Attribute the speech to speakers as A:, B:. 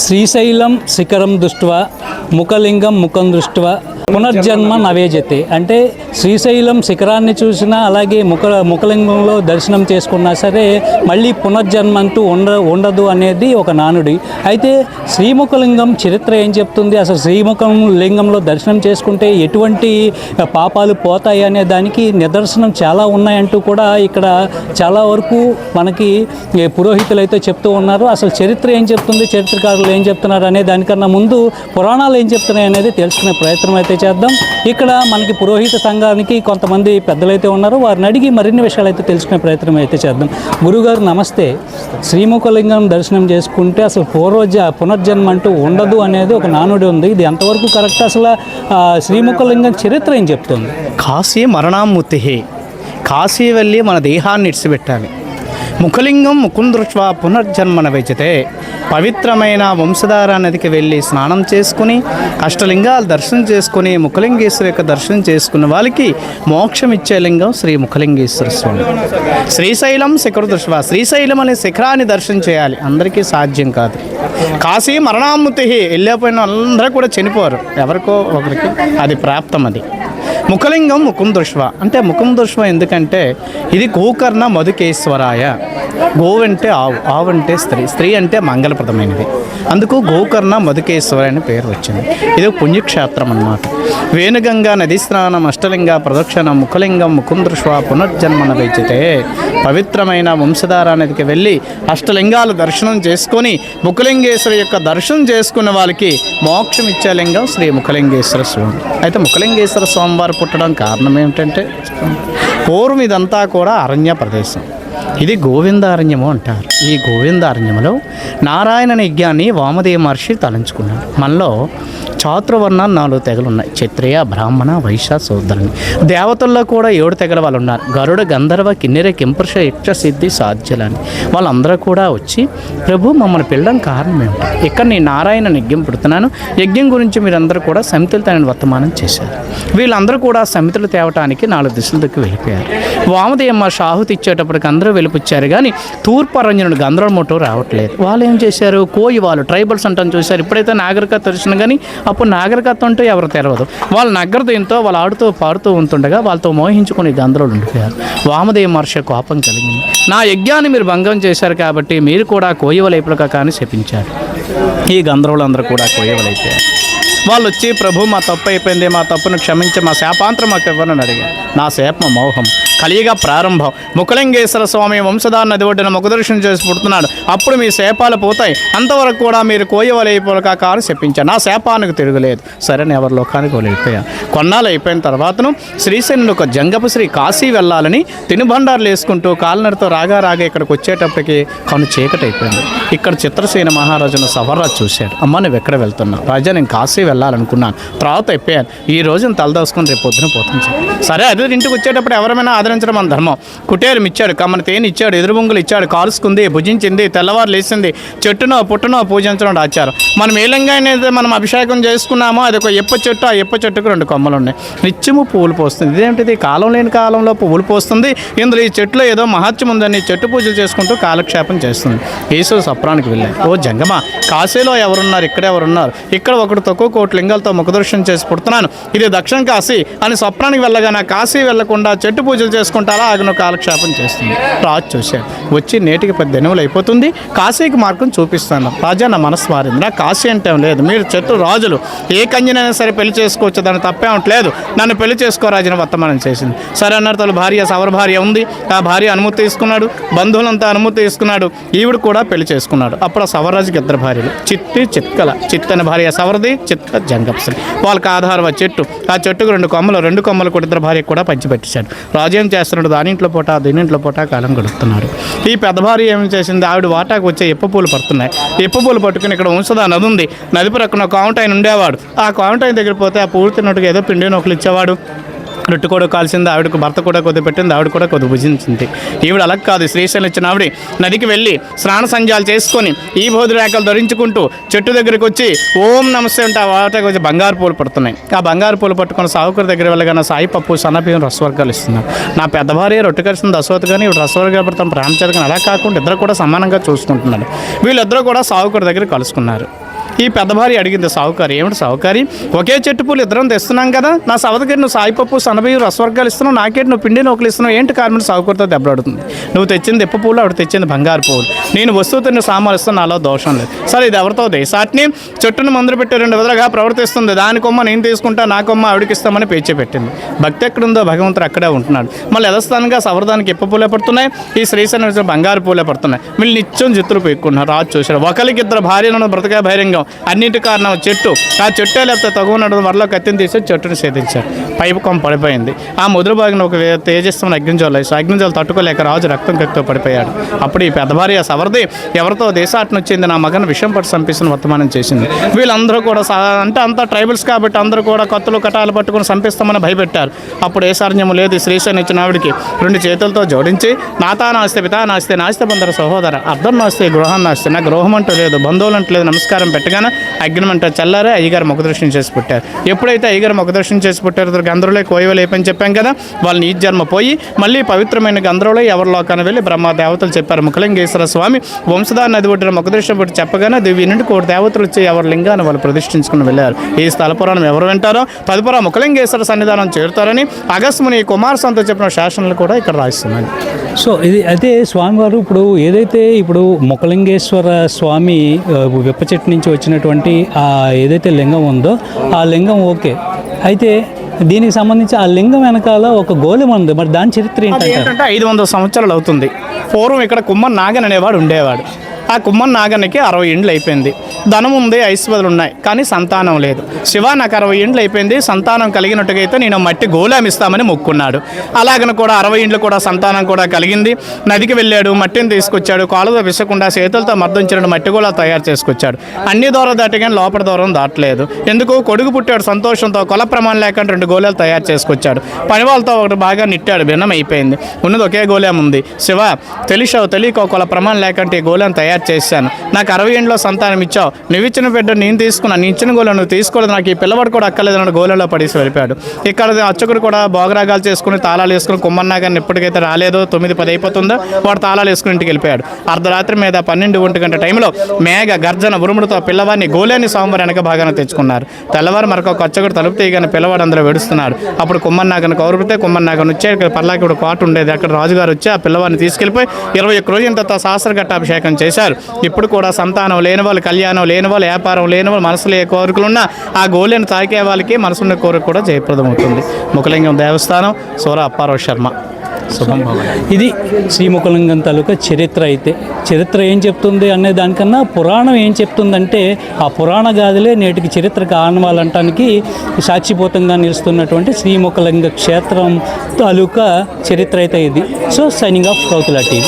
A: శ్రీశైలం శిఖరం దృష్ట్వా ముఖలింగం ముఖం దృష్ట్వా పునర్జన్మ నవేజతే. అంటే శ్రీశైలం శిఖరాన్ని చూసినా అలాగే ముఖలింగంలో దర్శనం చేసుకున్నా సరే మళ్ళీ పునర్జన్మ అంటూ ఉండదు అనేది ఒక నానుడి. అయితే శ్రీముఖలింగం చరిత్ర ఏం చెప్తుంది, అసలు శ్రీముఖలింగంలో దర్శనం చేసుకుంటే ఎటువంటి పాపాలు పోతాయి అనే దానికి నిదర్శనం చాలా ఉన్నాయంటూ కూడా ఇక్కడ చాలా వరకు మనకి పురోహితులు అయితే చెప్తూ ఉన్నారు. అసలు చరిత్ర ఏం చెప్తుంది, చరిత్రకారులు ఏం చెప్తున్నారు అనే దానికన్నా ముందు పురాణాలు ఏం చెప్తున్నాయి అనేది తెలుసుకునే ప్రయత్నం అయితే చేద్దాం. ఇక్కడ మనకి పురోహిత సంఘానికి కొంతమంది పెద్దలైతే ఉన్నారు, వారిని అడిగి మరిన్ని విషయాలు అయితే తెలుసుకునే ప్రయత్నం అయితే చేద్దాం. గురుగారు నమస్తే. శ్రీముఖలింగం దర్శనం చేసుకుంటే అసలు పునర్జన్మ అంటూ ఉండదు అనేది ఒక నానుడి ఉంది. ఇది ఎంతవరకు కరెక్ట్? అసలు శ్రీముఖలింగం చరిత్ర ఏం చెప్తుంది?
B: కాశీ మరణాముతి, కాశీ వెళ్ళి మన దేహాన్ని ఇడిచిపెట్టాలి. ముఖలింగం ముఖం దృష్ట్వా పునర్జన్మన వేచితే, పవిత్రమైన వంశధార నదికి వెళ్ళి స్నానం చేసుకుని అష్టలింగాలు దర్శనం చేసుకుని ముఖలింగేశ్వర యొక్క దర్శనం చేసుకున్న వాళ్ళకి మోక్షం ఇచ్చే లింగం శ్రీ ముఖలింగేశ్వర స్వామి. శ్రీశైలం శిఖర దృష్ట్వా, శ్రీశైలం అనే శిఖరాన్ని దర్శనం చేయాలి, అందరికీ సాధ్యం కాదు. కాశీ మరణాముతి, వెళ్ళిపోయిన అందరూ కూడా చనిపోరు, ఎవరికో ఒకరికి అది ప్రాప్తం. అది ముఖలింగం ముఖం దృష్ట్వా అంటే ముఖం దృష్ట్వా ఎందుకంటే ఇది గోకర్ణ మధుకేశ్వరాయ. గోవు అంటే ఆవు, ఆవు అంటే స్త్రీ, స్త్రీ అంటే మంగళప్రదమైనది, అందుకు గోకర్ణ మధుకేశ్వర అని పేరు వచ్చింది. ఇది పుణ్యక్షేత్రం అన్నమాట. వేణుగంగా నదీ స్నానం అష్టలింగ ప్రదక్షిణ ముఖలింగం ముఖం దృష్ట్వా పునర్జన్మన వేచితే, పవిత్రమైన వంశధార నదికి వెళ్ళి అష్టలింగాలు దర్శనం చేసుకొని ముఖలింగేశ్వర యొక్క దర్శనం చేసుకున్న వాళ్ళకి మోక్షం ఇచ్చే లింగం శ్రీ ముఖలింగేశ్వర స్వామి. అయితే ముఖలింగేశ్వర స్వామి వారు పుట్టడం కారణం ఏమిటంటే, పూర్వం ఇదంతా కూడా అరణ్య ప్రదేశం, ఇది గోవిందారణ్యము అంటారు. ఈ గోవిందారణ్యములో నారాయణ యజ్ఞాన్ని వామదేవ మహర్షి తలంచుకున్నాడు. మనలో చాతుర్వర్ణాలు 4 తెగలు ఉన్నాయి, క్షత్రియ బ్రాహ్మణ వైశ్య శూద్రుని. దేవతల్లో కూడా 7 తెగల వాళ్ళు ఉన్నారు, గరుడ గంధర్వ కిన్నెర కింపురుష యక్ష సిద్ధి సాధ్యులని. వాళ్ళందరూ కూడా వచ్చి ప్రభు మమ్మల్ని పిల్లడం కారణం ఏమిటి, ఇక్కడ నేను నారాయణ యజ్ఞం పుడుతున్నాను, యజ్ఞం గురించి మీరందరూ కూడా సమితులు తనని వర్తమానం చేశారు. వీళ్ళందరూ కూడా సమితులు తేవటానికి 4 దిశల దిక్కు వెళ్ళిపోయారు. వామదేవ మహర్షి ఆహుతి ఇచ్చేటప్పటికి అందరూ వెలిపుచ్చారు, కానీ తూర్పు అరణ్యుడు గంధర్వమోటో రావట్లేదు. వాళ్ళు ఏం చేశారు, కోయి వాళ్ళు ట్రైబల్స్ అంటాను చూశారు. ఇప్పుడైతే నాగరికత తెలిసిన కానీ అప్పుడు నాగరికత ఉంటే ఎవరు తెరవదు. వాళ్ళ నగరదయంతో వాళ్ళు ఆడుతూ పాడుతూ ఉంటుండగా వాళ్ళతో మోహించుకుని గంధర్వులు ఉండిపోయారు. వామదేవ మహర్షి కోపం కలిగింది, నా యజ్ఞాన్ని మీరు భంగం చేశారు కాబట్టి మీరు కూడా కోయవలైపులుగా కానీ శపించారు. ఈ గంధర్వులందరూ కూడా కోయవలైపోయారు. వాళ్ళు వచ్చి ప్రభు మా తప్పు అయిపోయింది, మా తప్పును క్షమించి మా శాపాంతరం మాకు ఇవ్వనని అడిగారు. నా శాప మోహం కలియుగ ప్రారంభం. ముఖలింగేశ్వర స్వామి వంశధార నది ఒడ్డున ముఖదర్శనం చేసి పుడుతున్నాడు, అప్పుడు మీ శాపాలు పోతాయి, అంతవరకు కూడా మీరు కోయవలైపోలక కారు చెప్పించారు. నా శాపానికి తిరగలేదు. సరే ఎవరి లోకానికి వెళ్ళిపోయాను. కొన్నాళ్ళు అయిపోయిన తర్వాతను శ్రీశైలం ఒక జంగపు శ్రీ కాశీ వెళ్ళాలని తినుబండారులు వేసుకుంటూ కాలినడతో రాగా ఇక్కడికి వచ్చేటప్పటికి కను చీకటి అయిపోయింది. ఇక్కడ చిత్రసేన మహారాజును సవర్రాజు చూశాడు. అమ్మ నువ్వు ఎక్కడ వెళ్తున్నావు? రాజా నేను కాశీ వెళ్ళాలనుకున్నాను, తర్వాత అయిపోయాను, ఈ రోజున తలదోసుకొని రేపు పొద్దున పోతుంది. సరే అదే ఇంటికి వచ్చేటప్పుడు ఎవరైనా ఆదరించడం మన ధర్మం. కుటేరం ఇచ్చాడు, కమ్మని తేనె ఇచ్చాడు, ఎదురు బొంగులు ఇచ్చాడు, కాల్చుకుంది, భుజించింది, తెల్లవారు లేచింది, చెట్టునో పుట్టునో పూజించడం ఆచారం. మనం ఏ లింగాన్ని మనం అభిషేకం చేసుకున్నామో అది ఒక ఎప్ప చెట్టు, ఆ ఎప్ప చెట్టుకు 2 కొమ్మలు ఉన్నాయి, నిత్యము పువ్వులు పోస్తుంది. ఇదేంటిది, కాలం లేని కాలంలో పువ్వులు పోస్తుంది. ఇందులో ఈ చెట్టులో ఏదో మహత్యం ఉందని చెట్టు పూజలు చేసుకుంటూ కాలక్షేపం చేస్తుంది. యేసు సప్రానికి వెళ్ళాడు. ఓ జంగమా, కాశీలో ఎవరున్నారు, ఇక్కడ ఎవరున్నారు? ఇక్కడ ఒకటి తక్కువ 1 కోటి లింగాలతో ముఖదర్శనం చేసి పుడుతున్నాను, ఇది దక్షిణ కాశీ అని స్వప్నానికి వెళ్ళగా నా కాశీ వెళ్లకుండా చెట్టు పూజలు చేసుకుంటారా ఆగను కాలక్షేపం చేస్తుంది. రాజు చూశాడు, వచ్చి నేటికి 10 దినములు అయిపోతుంది, కాశీకి మార్గం చూపిస్తాను. రాజా నా మనసు మారింది, నా కాశీ అంటే లేదు, మీరు చెట్టు రాజులు, ఏ కన్యనైనా సరే పెళ్లి చేసుకోవచ్చు, దాన్ని తప్పేమట్లేదు, నన్ను పెళ్లి చేసుకోరాజుని వర్తమానం చేసింది. సరే అన్నారు. తన భార్య సవర భార్య ఉంది, ఆ భార్య అనుమతి తీసుకున్నాడు, బంధువులంతా అనుమతి తీసుకున్నాడు, ఈవిడ కూడా పెళ్లి చేసుకున్నాడు. అప్పుడు ఆ సవరాజుకి 2 భార్యలు, చిత్కల. చిత్తని భార్య సవరది, చిత్త జంగప్సరి. వాళ్ళకి ఆధారం చెట్టు, ఆ చెట్టుకు 2 కొమ్మలు కూడా 2 భార్యకు కూడా పంచిపెట్టేశాడు. రాజు ఏం చేస్తున్నాడు, దానింట్లో పూట దీనింట్లో పూట కాలం గడుపుతున్నాడు. ఈ పెద్ద భార్య ఏం చేసింది, ఆవిడ వాటాకు వచ్చే ఎప్ప పూలు పడుతున్నాయి, ఎప్ప పూలు పట్టుకుని ఇక్కడ వంశధార నది ఉంది, నది ప్రక్కన ఒక కావుంటాయన ఉండేవాడు. ఆ కావుంటాయన దగ్గర పోతే ఆ పూలు తిన్నట్టుగా ఏదో పిండి నొక్కలు ఇచ్చేవాడు. రొట్టె కూడా కాల్చింది, ఆవిడకు భర్త కూడా కొద్ది పెట్టింది, ఆవిడ కూడా కొద్ది భుజించింది. ఈవిడ అలా కాదు, శ్రీశైలం ఇచ్చిన ఆవిడ నదికి వెళ్ళి స్నాన సంధ్యాలు చేసుకొని ఈ బోధి రేఖలు ధరించుకుంటూ చెట్టు దగ్గరికి వచ్చి ఓం నమస్తే అంటే ఆ వాటకి వచ్చి బంగారు పూలు పడుతున్నాయి. ఆ బంగారు పూలు పట్టుకున్న సావుకరి దగ్గర వెళ్ళగానే సాయి పప్పు సన్నబియ్యం రసవర్గాలు ఇస్తున్నారు. నా పెద్ద భార్య రొట్టె కలిసిన దశవతి కానీ ఇవి రసవర్గాలు పడతాం రామచంద్ర కానీ అలా కాకుండా ఇద్దరు కూడా సమానంగా చూసుకుంటున్నారు. వీళ్ళిద్దరూ కూడా సావుకరి దగ్గర కలుసుకున్నారు. ఈ పెద్ద భార్య అడిగింది సావుకారి, ఏమిటి సావుకారి, ఒకే చెట్టు పూలు ఇద్దరం తెస్తున్నాం కదా, నా సవతికి నువ్వు సాయిపప్పు సన్నబియ్యం రసవర్గాలు ఇస్తున్నావు, నాకేంటి నువ్వు పిండి నోకలు ఇస్తున్నావు, ఏంటి కారణం? సావుకరితో దెబ్బలాడుతుంది. నువ్వు తెచ్చింది ఇప్ప పూలు, ఆవిడ తెచ్చింది బంగారు పూలు, నేను వస్తువుతో నువ్వు సామాలు ఇస్తాను, నాలో దోషం లేదు. సరే ఇది ఎవరితో దేశాటిని చెట్టును మందులు పెట్టి 2 విధాలుగా ప్రవర్తిస్తుంది, దాని కొమ్మ నేను తీసుకుంటా, నా కొమ్మ ఆవిడకి ఇస్తామని పేచే పెట్టింది. భక్తి ఎక్కడుందో భగవంతుడు అక్కడే ఉంటున్నాడు. మళ్ళీ యథస్థానంగా సవరదానికి ఇప్ప పూలే పడుతున్నాయి, ఈ శ్రీశైలం బంగారు పూలే పడుతున్నాయి. వీళ్ళు నిత్యం జిత్తులు పెట్టుకుంటున్నారు. రాజు చూశారు, ఒకరికిద్దరు భార్యలను బ్రతకా భైరంగం, అన్నింటి కారణం చెట్టు. ఆ చెట్టే లేకపోతే తగునడు వరలో కత్తిని తీసి చెట్టుని సేదించారు. పైపు కొమ్మ పడిపోయింది. ఆ ముదురు భాగం ఒక తేజస్సును అగ్నించాలి, అగ్నించాలు తట్టుకోలేక రాజు రక్తం కక్కితో పడిపోయాడు. అప్పుడు ఈ పెద్ద భార్య సవరది ఎవరితో దేశాటన వచ్చింది, నా మగను విషం పట్టు చంపిస్తున్న వర్తమానం చేసింది. వీళ్ళందరూ కూడా అంటే అంతా ట్రైబల్స్ కాబట్టి అందరూ కూడా కత్తులు కటాలు పట్టుకుని చంపిస్తామని భయపెట్టారు. అప్పుడు ఏ సారణ్యం లేదు, శ్రీశైలం ఇచ్చిన ఆవిడికి 2 చేతులతో జోడించి నాతా నాస్తే పితా నాస్తే నాస్తే బందర సహోదర, అర్థం నాస్తే గృహం నాస్తే, నా గృహం అంటూ లేదు, బంధువులు అంటూ లేదు, నమస్కారం పెట్టగానే అగ్ని అంటే చల్లారే అయ్యగారు ముఖదర్శనం చేసి పుట్టారు. ఎప్పుడైతే అయ్యగారు ముఖదర్శనం చేసి పుట్టారో గంధర్వులే కోయవలు అయిపోయి చెప్పాం కదా, వాళ్ళని ఈ జన్మ పోయి మళ్ళీ పవిత్రమైన గంధర్వులే ఎవరి లోకాన్ని వెళ్ళి బ్రహ్మ దేవతలు చెప్పారు. ముఖలింగేశ్వర స్వామి వంశధార నది ఒడ్డున ముఖదర్శనం పెట్టి చెప్పగానే దివ్య నుండి 1 దేవతలు వచ్చి ఎవరి లింగాన్ని వాళ్ళు ప్రతిష్ఠించుకుని వెళ్ళారు. ఈ స్థల పురాణం ఎవరు వింటారో తదుపరి ముఖలింగేశ్వర సన్నిధానం చేరుతారని అగస్ముని కుమారస్వామితో చెప్పిన శాసనాలు కూడా ఇక్కడ రాస్తున్నాను.
A: సో ఇది అయితే స్వామివారు ఇప్పుడు ఏదైతే ఇప్పుడు ముఖలింగేశ్వర స్వామి విప్ప చెట్టు నుంచి వచ్చినటువంటి ఏదైతే లింగం ఉందో ఆ లింగం ఓకే, అయితే దీనికి సంబంధించి ఆ లింగం వెనకాల ఒక గోళం ఉంది, మరి దాని చరిత్ర
B: ఏంటంటే 500 సంవత్సరాలు అవుతుంది. పూర్వం ఇక్కడ కుమ్మన్ నాగన్ అనేవాడు ఉండేవాడు. ఆ కుమ్మన్ నాగన్నికి 60 ఏండ్లు అయిపోయింది. ధనం ఉంది, ఐశ్వర్యాలు ఉన్నాయి, కానీ సంతానం లేదు. శివ నాకు 60 ఏండ్లు అయిపోయింది, సంతానం కలిగినట్టుగా అయితే నేను మట్టి గోళం ఇస్తామని మొక్కున్నాడు. అలాగని కూడా 60 ఏండ్లు కూడా సంతానం కూడా కలిగింది. నదికి వెళ్ళాడు, మట్టిని తీసుకొచ్చాడు, కాలుతో విసకుండా చేతులతో మర్దించిన మట్టి గోళ తయారు చేసుకొచ్చాడు. అన్ని దూరం దాటి కానీ లోపల దూరం దాటలేదు. ఎందుకు? కొడుకు పుట్టాడు సంతోషంతో, కొల ప్రమాణం లేకుండా 2 గోళాలు తయారు చేసుకొచ్చాడు. పని వాళ్ళతో ఒకటి బాగా నిట్టాడు, భిన్నం అయిపోయింది. ఉన్నది ఒకే గోళం ఉంది. శివ తెలియక కొల ప్రమాణం లేకుంటే ఈ గోళం తయారు చేశాను, నాకు 60 ఏండ్లో సంతానం ఇచ్చావు, నువ్వు ఇచ్చిన బిడ్డ నేను తీసుకున్నా, నీ ఇచ్చిన గోళం నువ్వు తీసుకోలేదు, నాకు ఈ పిల్లవాడు కూడా అక్కర్లేదు అన్న గోళంలో పడేసి వెళ్ళిపోయాడు. ఇక్కడ అర్చకుడు కూడా భోగరాగాలు చేసుకుని తాళాలు వేసుకుని కుమ్మన్నాగాన్ని ఎప్పటికైతే రాలేదో 9-10 అయిపోతుందో వాడు తాళాలు వేసుకుని ఇంటికి వెళ్ళిపోయాడు. అర్ధరాత్రి మీద 12 గంట టైంలో మేఘ గర్జన ఉరుముడితో పిల్లవాడిని గోళాన్ని సోమవారి వెనక భాగాన తెచ్చుకున్నారు. తెల్లవారు మరొక అర్చకుడు తలుపు తీయగానే పిల్లవాడు అందులో వెడుస్తున్నాడు. అప్పుడు కుమ్మన్నాగను కౌరుపితే కుమ్మన్నాగను వచ్చి ఇక్కడ పర్లాకి ఒక కోట ఉండేది, అక్కడ రాజుగారు వచ్చి ఆ పిల్లవాడిని తీసుకెళ్ళిపోయి 21 రోజుల తర్వాత సహస్రఘట్టాభిషేకం చేశారు. ఇప్పుడు కూడా సంతానం లేని వాళ్ళు, కళ్యాణం లేని వాళ్ళు, వ్యాపారం లేని వాళ్ళు, మనసులో ఏ కోరికలున్నా ఆ గోళెను తాకే వాళ్ళకి మనసున్న కోరిక కూడా జయప్రదమవుతుంది. ముఖలింగం దేవస్థానం, సూర అప్పారావు శర్మ.
A: ఇది శ్రీముఖలింగం తాలూకా చరిత్ర. అయితే చరిత్ర ఏం చెప్తుంది అనే దానికన్నా పురాణం ఏం చెప్తుందంటే ఆ పురాణ గాథలే నేటికి చరిత్రకు ఆనవాలంటానికి సాక్షిభూతంగా నిలుస్తున్నటువంటి శ్రీముఖలింగ క్షేత్రం తాలూకా చరిత్ర అయితే ఇది. So signing off Kouthula TV.